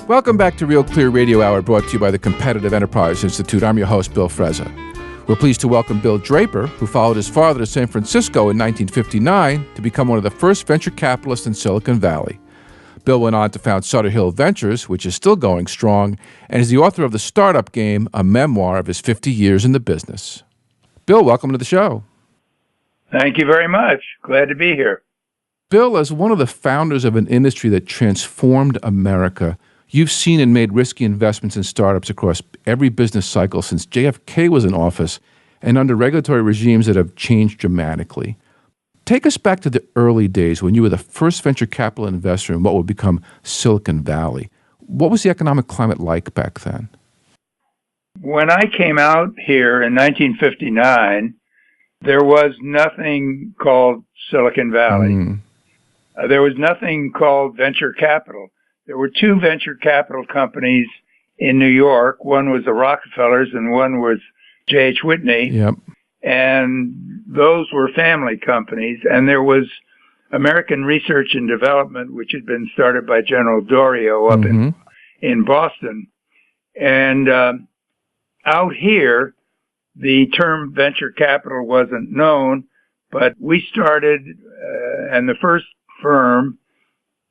Welcome back to Real Clear Radio Hour, brought to you by the Competitive Enterprise Institute. I'm your host, Bill Frezza. We're pleased to welcome Bill Draper, who followed his father to San Francisco in 1959 to become one of the first venture capitalists in Silicon Valley. Bill went on to found Sutter Hill Ventures, which is still going strong, and is the author of The Startup Game, a memoir of his 50 years in the business. Bill, welcome to the show. Thank you very much. Glad to be here. Bill, as one of the founders of an industry that transformed America, you've seen and made risky investments in startups across every business cycle since JFK was in office and under regulatory regimes that have changed dramatically. Take us back to the early days when you were the first venture capital investor in what would become Silicon Valley. What was the economic climate like back then? When I came out here in 1959, there was nothing called Silicon Valley. There was nothing called venture capital. There were two venture capital companies in New York. One was the Rockefellers and one was J.H. Whitney. Yep. And those were family companies. And there was American Research and Development, which had been started by General Dorio up in Boston. And out here, the term venture capital wasn't known, but we started, and the first firm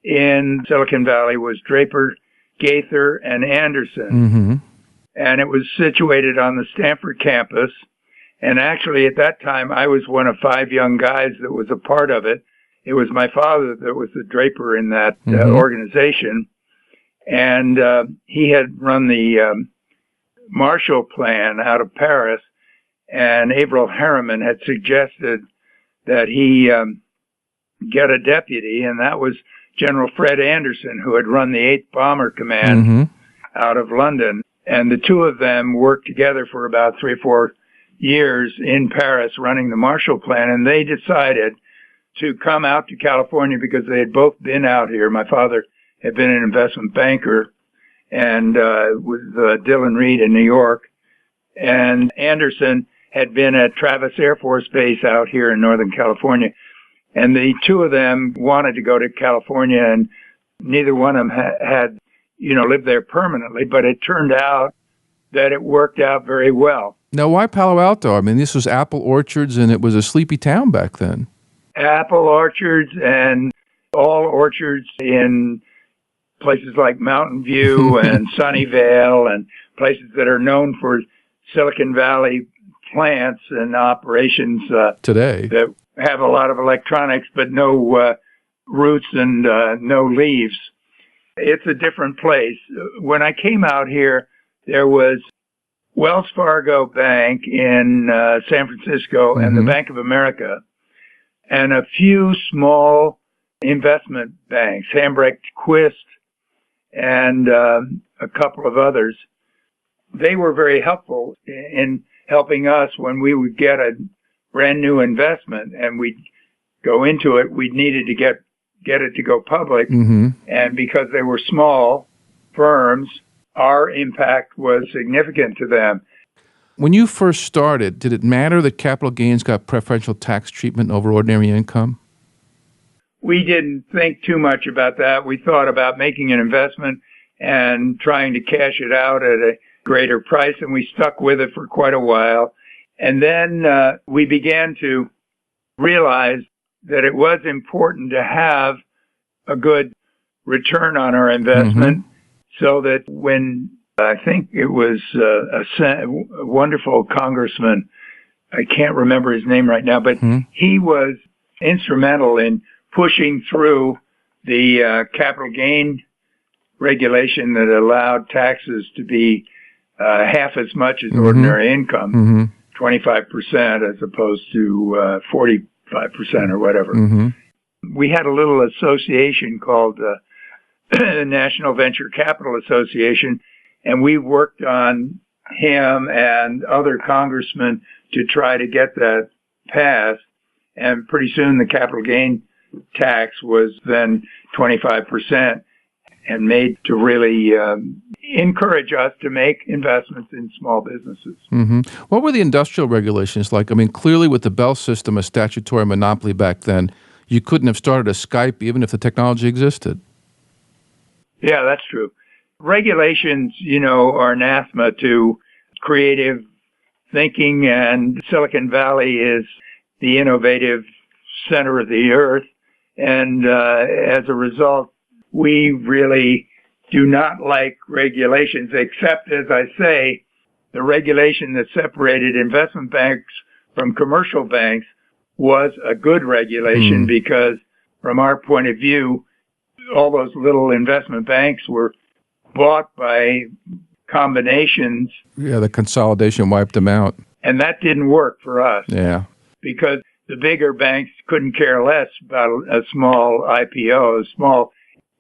in Silicon Valley was Draper, Gaither, and Anderson. And it was situated on the Stanford campus. And actually, at that time, I was one of 5 young guys that was a part of it. It was my father that was the Draper in that organization. And he had run the Marshall Plan out of Paris. And Averell Harriman had suggested that he get a deputy, and that was General Fred Anderson, who had run the 8th Bomber Command out of London. And the two of them worked together for about 3 or 4 years in Paris running the Marshall Plan. And they decided to come out to California because they had both been out here. My father had been an investment banker and with Dillon Reed in New York. And Anderson had been at Travis Air Force Base out here in Northern California. And the two of them wanted to go to California, and neither one of them had lived there permanently, but it turned out that it worked out very well. Now, why Palo Alto? I mean, this was apple orchards, and it was a sleepy town back then. Apple orchards and all orchards in places like Mountain View and Sunnyvale and places that are known for Silicon Valley plants and operations today that have a lot of electronics, but no roots and no leaves. It's a different place. When I came out here, there was Wells Fargo Bank in San Francisco and the Bank of America, and a few small investment banks, Hambrecht Quist and a couple of others. They were very helpful in helping us when we would get a brand new investment and we'd go into it. We needed to get it to go public. And because they were small firms, our impact was significant to them. When you first started, did it matter that capital gains got preferential tax treatment over ordinary income? We didn't think too much about that. We thought about making an investment and trying to cash it out at a greater price, and we stuck with it for quite a while. And then we began to realize that it was important to have a good return on our investment so that when I think it was a wonderful congressman, I can't remember his name right now, but he was instrumental in pushing through the capital gain regulation that allowed taxes to be half as much as ordinary income, 25% as opposed to 45% or whatever. We had a little association called the National Venture Capital Association, and we worked on him and other congressmen to try to get that passed. And pretty soon the capital gain tax was then 25% and made to really encourage us to make investments in small businesses. What were the industrial regulations like? I mean, clearly with the Bell system, a statutory monopoly back then, you couldn't have started a Skype even if the technology existed. Yeah, that's true. regulations, are anathema to creative thinking, and Silicon Valley is the innovative center of the earth. And as a result, we really do not like regulations, except, as I say, the regulation that separated investment banks from commercial banks was a good regulation because, from our point of view, all those little investment banks were bought by combinations. Yeah, the consolidation wiped them out. And that didn't work for us. Yeah. Because the bigger banks couldn't care less about a small IPO, a small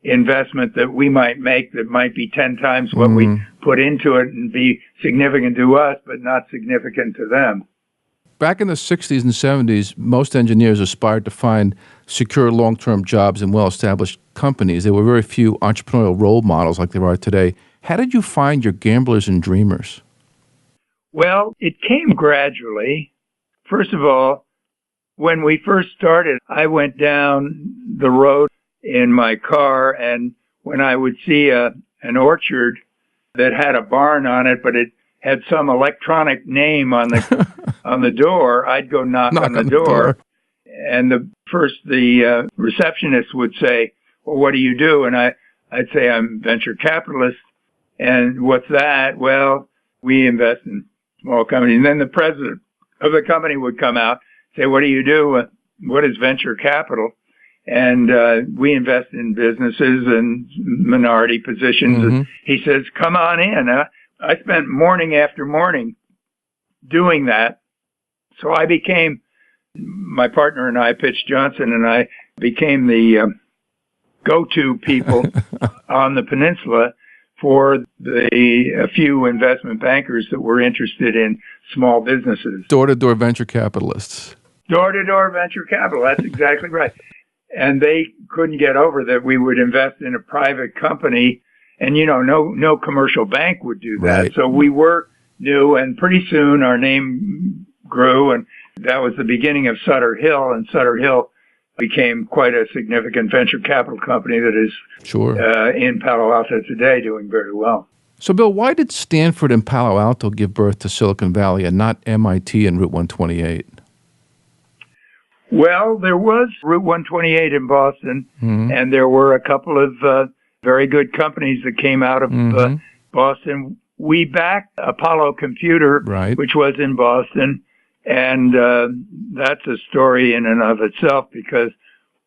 investment that we might make that might be 10 times what we put into it and be significant to us, but not significant to them. Back in the 60s and 70s, most engineers aspired to find secure long-term jobs in well-established companies. There were very few entrepreneurial role models like there are today. How did you find your gamblers and dreamers? Well, it came gradually. First of all, when we first started, I went down the road in my car, and when I would see an orchard that had a barn on it, but it had some electronic name on the on the door, I'd go knock on the door. And the receptionist would say, "Well, what do you do?" And I'd say, "I'm venture capitalist." And what's that? Well, we invest in small companies. And then the president of the company would come out, say, "What do you do? What is venture capital?" And we invest in businesses and minority positions. And he says, "Come on in." I spent morning after morning doing that. So my partner and I, Pitch Johnson, and I became the go-to people on the peninsula for a few investment bankers that were interested in small businesses. Door-to-door venture capitalists. Door-to-door venture capital, that's exactly right. And they couldn't get over that we would invest in a private company, and no commercial bank would do that. Right. So we were new, and pretty soon our name grew, and that was the beginning of Sutter Hill, and Sutter Hill became quite a significant venture capital company that is in Palo Alto today, doing very well. So, Bill, why did Stanford and Palo Alto give birth to Silicon Valley and not MIT and Route 128? Well, there was Route 128 in Boston, and there were a couple of very good companies that came out of Boston. We backed Apollo Computer, which was in Boston, and that's a story in and of itself because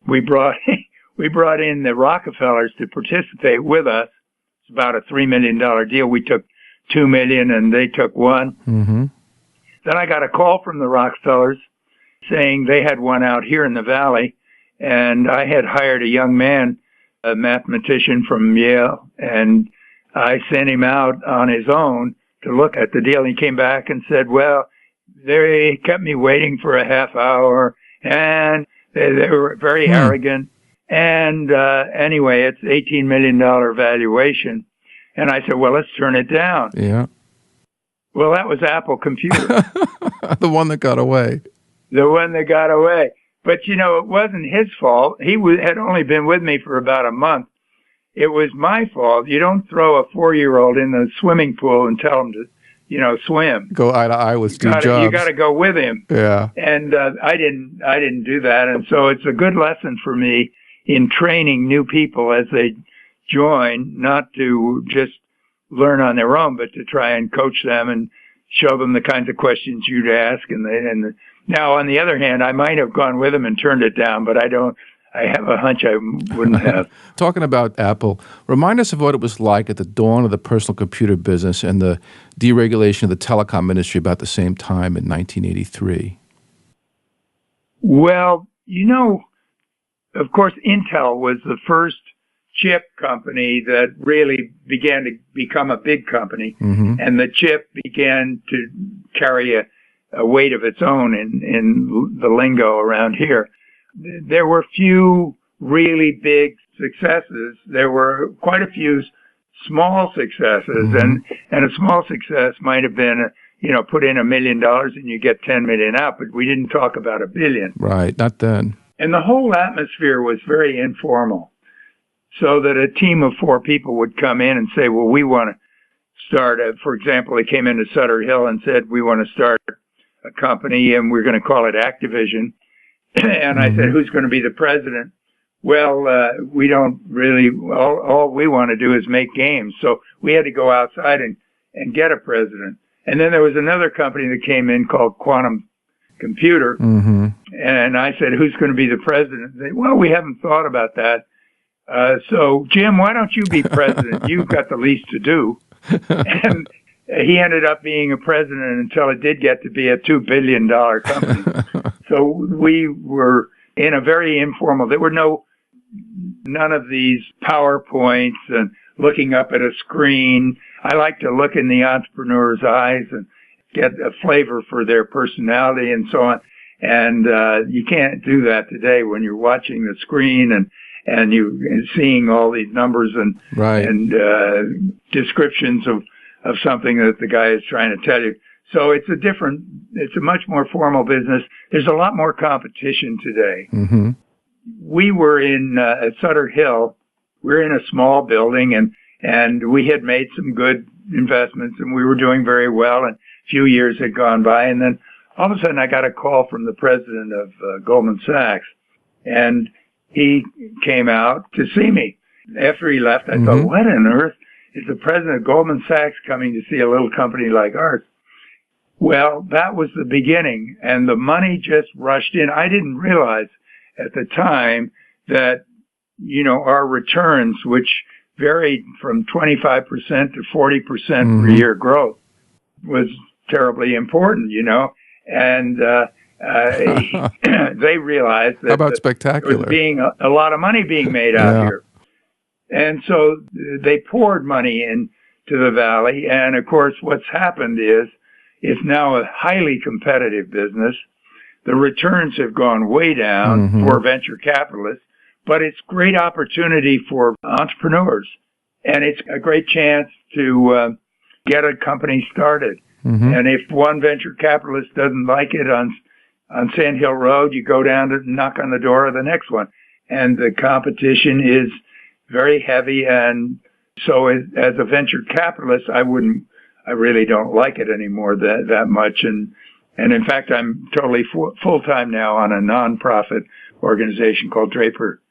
we brought in the Rockefellers to participate with us. It's about a $3 million deal. We took $2 million, and they took $1 million. Then I got a call from the Rockefellers saying they had one out here in the valley, and I had hired a young man, a mathematician from Yale, and I sent him out on his own to look at the deal. He came back and said, well, they kept me waiting for a half hour, and they were very arrogant. And anyway, it's $18 million valuation. And I said, well, let's turn it down. Yeah. Well, that was Apple Computer. The one that got away. The one that got away. But, it wasn't his fault. He had only been with me for about a month. It was my fault. You don't throw a 4-year-old in the swimming pool and tell him to, swim. Go eye to eye with Steve Jobs. You got to go with him. Yeah. And I didn't do that. And so it's a good lesson for me in training new people as they join, not to just learn on their own, but to try and coach them and show them the kinds of questions you'd ask. And now, on the other hand, I might have gone with them and turned it down, but I have a hunch I wouldn't have. Talking about Apple, remind us of what it was like at the dawn of the personal computer business and the deregulation of the telecom industry about the same time in 1983. Well, of course, Intel was the first chip company that really began to become a big company, and the chip began to carry a weight of its own in the lingo around here. There were few really big successes. There were quite a few small successes, and a small success might have been, put in $1 million and you get 10 million out, but we didn't talk about $1 billion. Right, not then. And the whole atmosphere was very informal. so that a team of 4 people would come in and say, well, we want to start for example, they came into Sutter Hill and said, we want to start a company and we're going to call it Activision. And I said, who's going to be the president? Well, we don't really, all we want to do is make games. So we had to go outside and get a president. And then there was another company that came in called Quantum Computer. And I said, who's going to be the president? They said, well, we haven't thought about that. So, Jim, why don't you be president? You've got the least to do. And he ended up being a president until it did get to be a $2 billion company. So we were in a very informal, there were none of these PowerPoints and looking up at a screen. I like to look in the entrepreneur's eyes and get a flavor for their personality and so on. And you can't do that today when you're watching the screen and you seeing all these numbers and descriptions of something that the guy is trying to tell you. So it's a much more formal business. There's a lot more competition today. We were at Sutter Hill. We're in a small building and we had made some good investments and we were doing very well, and a few years had gone by, and then all of a sudden I got a call from the president of Goldman Sachs, and he came out to see me. After he left, I thought, what on earth is the president of Goldman Sachs coming to see a little company like ours? Well, that was the beginning, and the money just rushed in. I didn't realize at the time that, our returns, which varied from 25% to 40% per year growth, was terribly important, and they realized that how about spectacular? There was being a lot of money being made out here. And so they poured money into the Valley. And of course, what's happened is it's now a highly competitive business. The returns have gone way down for venture capitalists, but it's great opportunity for entrepreneurs. And it's a great chance to get a company started. And if one venture capitalist doesn't like it on Sand Hill Road, you go down to knock on the door of the next one. And the competition is very heavy. And so as a venture capitalist, I really don't like it anymore that much. And in fact, I'm totally full-time now on a nonprofit organization called Draper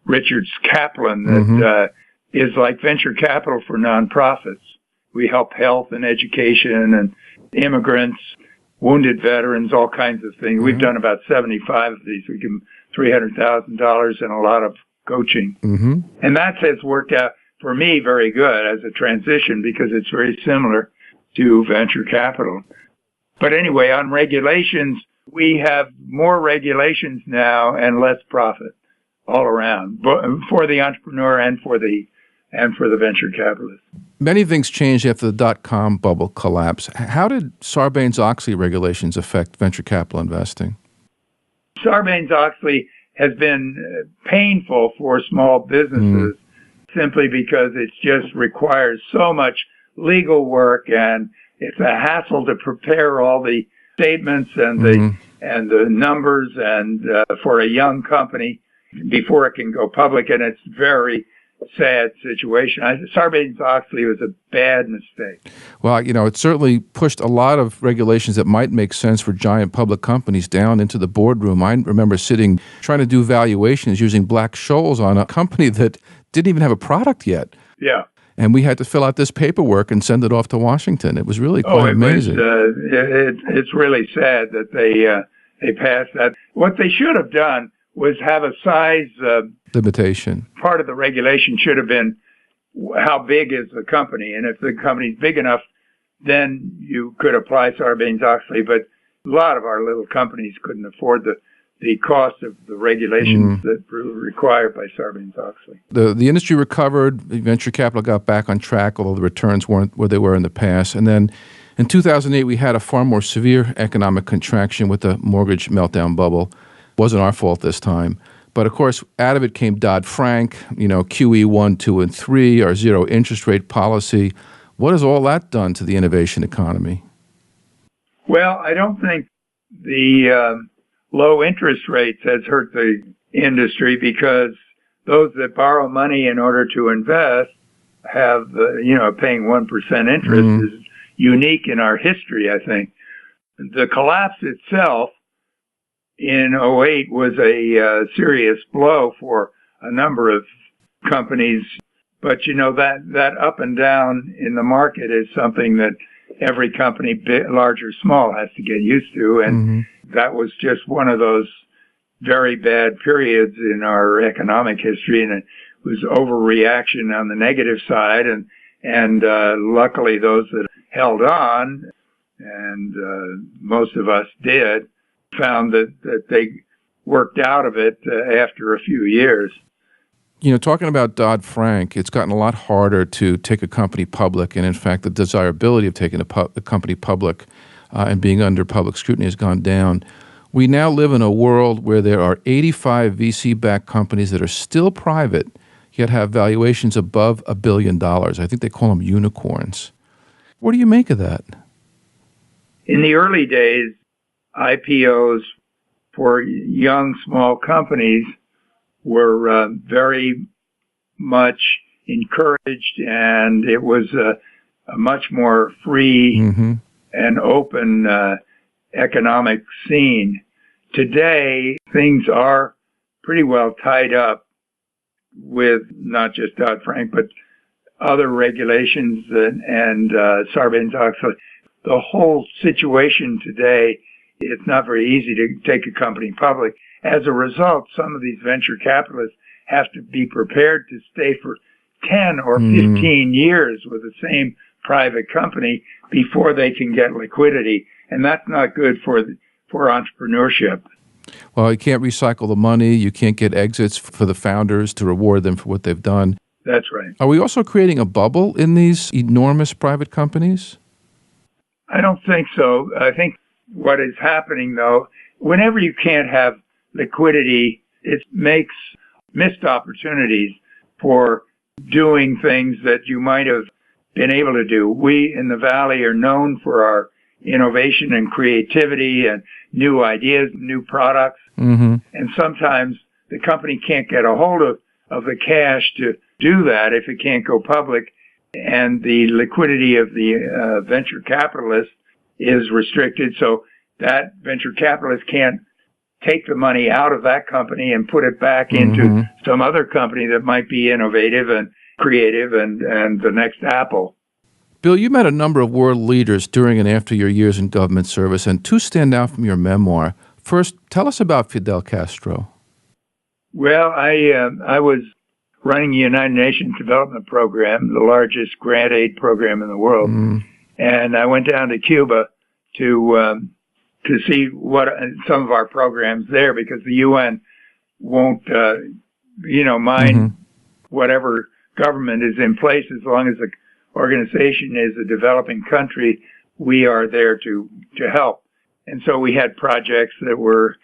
Richards Kaplan that is like venture capital for nonprofits. We help health and education and immigrants, wounded veterans, all kinds of things. We've done about 75 of these. We give them $300,000 and a lot of coaching. And that has worked out for me very good as a transition because it's very similar to venture capital. But anyway, on regulations, we have more regulations now and less profit all around for the entrepreneur and for the venture capitalist. Many things changed after the dot-com bubble collapse. How did Sarbanes-Oxley regulations affect venture capital investing? Sarbanes-Oxley has been painful for small businesses simply because it just requires so much legal work, and it's a hassle to prepare all the statements and the numbers and for a young company before it can go public, and it's very sad situation. Sarbanes-Oxley was a bad mistake. Well, it certainly pushed a lot of regulations that might make sense for giant public companies down into the boardroom. I remember trying to do valuations using Black-Scholes on a company that didn't even have a product yet. Yeah. And we had to fill out this paperwork and send it off to Washington. It was really quite amazing. It's really sad that they passed that. What they should have done was have a size limitation. Part of the regulation should have been how big is the company, and if the company's big enough, then you could apply Sarbanes-Oxley. But a lot of our little companies couldn't afford the cost of the regulations that were required by Sarbanes-Oxley. The industry recovered. Venture capital got back on track, although the returns weren't where they were in the past. And then in 2008, we had a far more severe economic contraction with the mortgage meltdown bubble. Wasn't our fault this time. But of course, out of it came Dodd-Frank, QE 1, 2, and 3, our zero interest rate policy. What has all that done to the innovation economy? Well, I don't think the low interest rates has hurt the industry because those that borrow money in order to invest have, paying 1% interest is unique in our history, I think. The collapse itself in '08 was a serious blow for a number of companies. But, that up and down in the market is something that every company, large or small, has to get used to. And that was just one of those very bad periods in our economic history. And it was overreaction on the negative side. And luckily, those that held on, and most of us did, found that they worked out of it after a few years. Talking about Dodd-Frank, it's gotten a lot harder to take a company public, and in fact, the desirability of taking a company public and being under public scrutiny has gone down. We now live in a world where there are 85 VC-backed companies that are still private, yet have valuations above $1 billion. I think they call them unicorns. What do you make of that? In the early days, IPOs for young, small companies were very much encouraged, and it was a much more free and open economic scene. Today, things are pretty well tied up with not just Dodd-Frank, but other regulations and Sarbanes-Oxley. The whole situation today, it's not very easy to take a company public. As a result, some of these venture capitalists have to be prepared to stay for 10 or 15 years with the same private company before they can get liquidity. And that's not good for entrepreneurship. Well, you can't recycle the money. You can't get exits for the founders to reward them for what they've done. That's right. Are we also creating a bubble in these enormous private companies? I don't think so. I think what is happening, though, whenever you can't have liquidity, it makes missed opportunities for doing things that you might have been able to do. We in the Valley are known for our innovation and creativity and new ideas, new products. And sometimes the company can't get a hold of the cash to do that if it can't go public. And the liquidity of the venture capitalist is restricted. So that venture capitalist can't take the money out of that company and put it back into some other company that might be innovative and creative and the next Apple. Bill, you met a number of world leaders during and after your years in government service, and two stand out from your memoir. First, tell us about Fidel Castro. Well, I was running the United Nations Development Program, the largest grant aid program in the world. And I went down to Cuba to see what some of our programs there, because the UN won't, mind whatever government is in place as long as the organization is a developing country. We are there to help. And so we had projects that were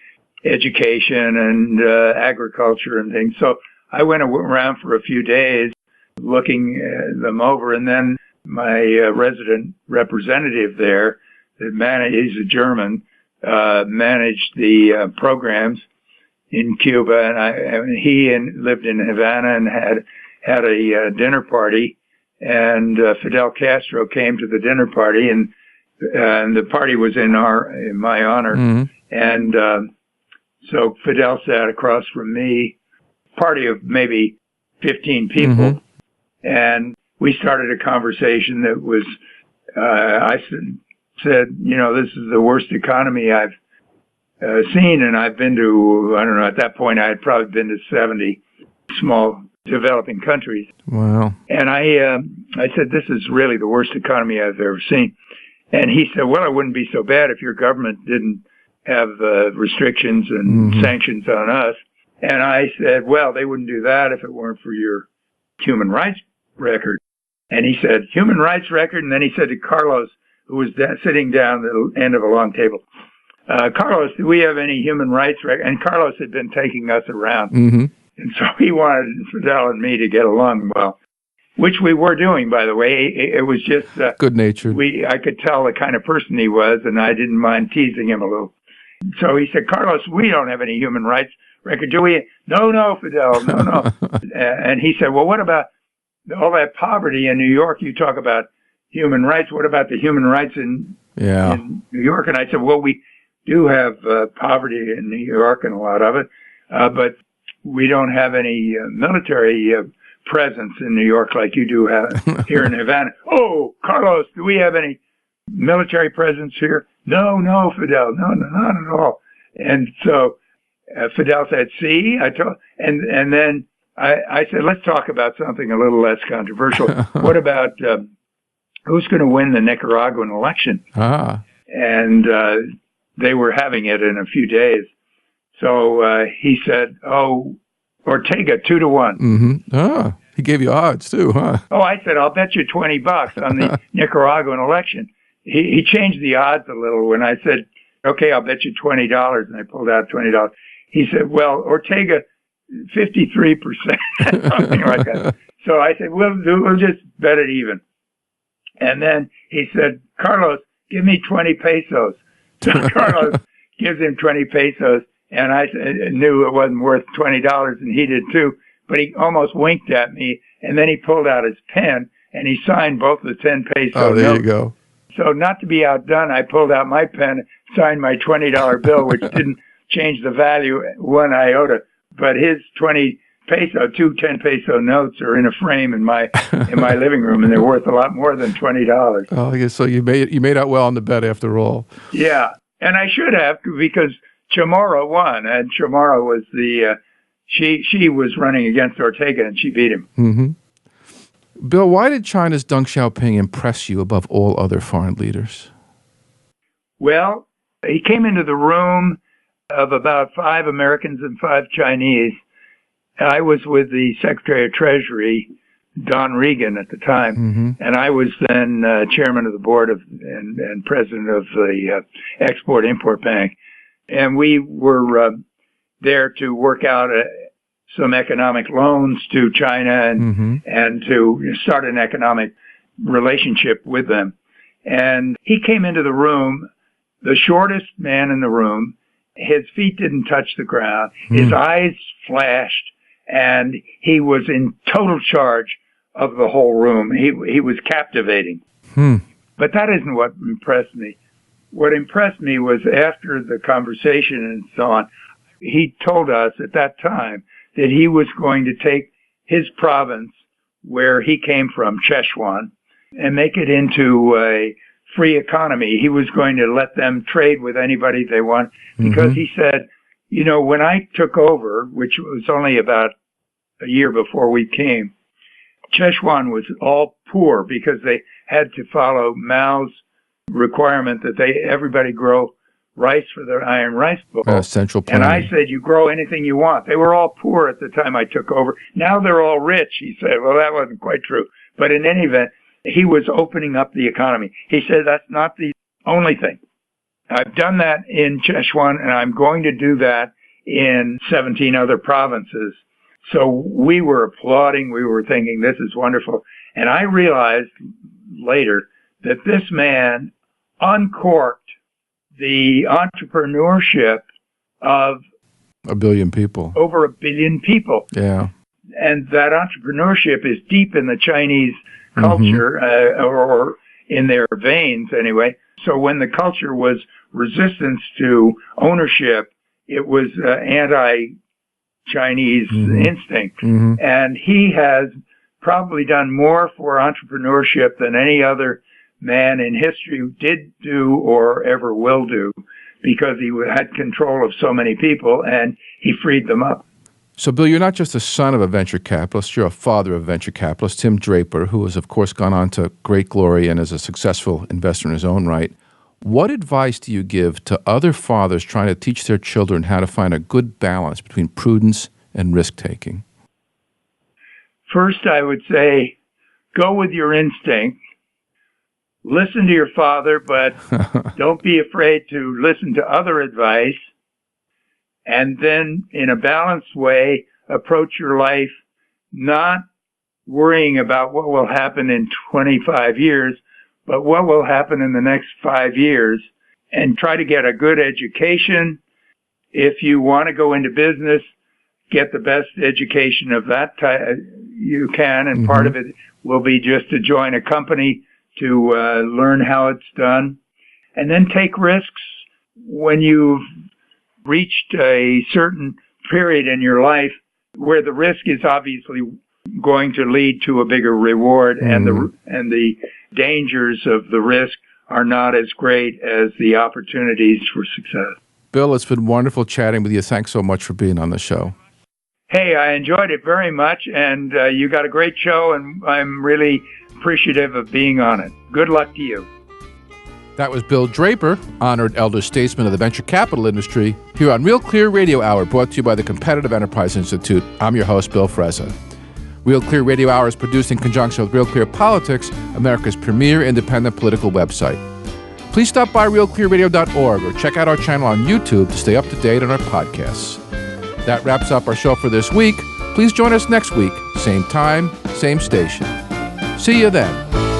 education and agriculture and things. So I went around for a few days looking them over, and then my resident representative there, he's a German, managed the programs in Cuba, and he lived in Havana and had a dinner party, and Fidel Castro came to the dinner party, and the party was in my honor, and so Fidel sat across from me, party of maybe 15 people, and we started a conversation that was, I said, this is the worst economy I've seen, and I've been to, I don't know, at that point I had probably been to 70 small developing countries. Wow. And I said, this is really the worst economy I've ever seen. And he said, well, it wouldn't be so bad if your government didn't have restrictions and sanctions on us. And I said, well, they wouldn't do that if it weren't for your human rights record. And he said, human rights record? And then he said to Carlos, who was sitting down at the end of a long table, Carlos, do we have any human rights record? And Carlos had been taking us around. And so he wanted Fidel and me to get along well, which we were doing, by the way. It was just good-natured. I could tell the kind of person he was, and I didn't mind teasing him a little. So he said, Carlos, we don't have any human rights record. Do we? No, Fidel, no. And he said, well, what about all that poverty in New York? You talk about human rights. What about the human rights in New York? And I said, well, we do have poverty in New York and a lot of it, but we don't have any military presence in New York like you do have here in Havana. Oh, Carlos, do we have any military presence here? No, Fidel, no, not at all. And so Fidel said, see, and then I said, let's talk about something a little less controversial. What about who's going to win the Nicaraguan election? And they were having it in a few days. So he said, oh, Ortega, 2-1. Mm-hmm. He gave you odds too, huh? Oh, I said, I'll bet you $20 on the Nicaraguan election. He changed the odds a little when I said, okay, I'll bet you $20, and I pulled out $20. He said, well, Ortega, 53%, something like that. So I said, we'll just bet it even. And then he said, Carlos, give me 20 pesos. So Carlos gives him 20 pesos, and I knew it wasn't worth $20, and he did too. But he almost winked at me, and then he pulled out his pen, and he signed both the 10 peso Oh, there notes. you go. So not to be outdone, I pulled out my pen, signed my $20 bill, which didn't change the value one iota. But his 20 peso, two 10 peso notes are in a frame in my living room, and they're worth a lot more than $20. Oh, I guess so. You made out well on the bet after all. Yeah, and I should have, because Chamorro won, and Chamorro was she was running against Ortega, and she beat him. Mm-hmm. Bill, why did China's Deng Xiaoping impress you above all other foreign leaders? Well, he came into the room of about 5 Americans and 5 Chinese. I was with the Secretary of Treasury, Don Regan, at the time, and I was then chairman of the board and president of the Export-Import Bank. And we were there to work out some economic loans to China and to start an economic relationship with them. And he came into the room, the shortest man in the room. His feet didn't touch the ground. His eyes flashed, and he was in total charge of the whole room. He was captivating. But that isn't what impressed me. What impressed me was after the conversation and so on, he told us at that time that he was going to take his province, where he came from, Sichuan, and make it into a free economy. He was going to let them trade with anybody they want, because he said, you know, when I took over, which was only about a year before we came, Sichuan was all poor because they had to follow Mao's requirement that everybody grow rice for their iron rice bowl. Central planning. And I said, you grow anything you want. They were all poor at the time I took over. Now they're all rich, he said. Well, that wasn't quite true. But in any event, he was opening up the economy. He said, that's not the only thing. I've done that in Sichuan, and I'm going to do that in 17 other provinces. So we were applauding. We were thinking, this is wonderful. And I realized later that this man uncorked the entrepreneurship of a billion people. Over 1 billion people. Yeah. And that entrepreneurship is deep in the Chinese culture, or in their veins anyway. So when the culture was resistance to ownership, it was anti-Chinese instinct. And he has probably done more for entrepreneurship than any other man in history did do or ever will do, because he had control of so many people and he freed them up. So, Bill, you're not just a son of a venture capitalist, you're a father of a venture capitalist, Tim Draper, who has, of course, gone on to great glory and is a successful investor in his own right. What advice do you give to other fathers trying to teach their children how to find a good balance between prudence and risk-taking? First, I would say, go with your instinct. Listen to your father, but don't be afraid to listen to other advice. And then, in a balanced way, approach your life, not worrying about what will happen in 25 years, but what will happen in the next 5 years, and try to get a good education if you want to go into business, get the best education of that type you can, and part of it will be just to join a company to learn how it's done, and then take risks when you've reached a certain period in your life where the risk is obviously going to lead to a bigger reward, and the dangers of the risk are not as great as the opportunities for success. Bill, it's been wonderful chatting with you. Thanks so much for being on the show. Hey, I enjoyed it very much, and you got a great show, and I'm really appreciative of being on it. Good luck to you. That was Bill Draper, honored elder statesman of the venture capital industry, here on Real Clear Radio Hour, brought to you by the Competitive Enterprise Institute. I'm your host, Bill Frezza. Real Clear Radio Hour is produced in conjunction with Real Clear Politics, America's premier independent political website. Please stop by realclearradio.org or check out our channel on YouTube to stay up to date on our podcasts. That wraps up our show for this week. Please join us next week, same time, same station. See you then.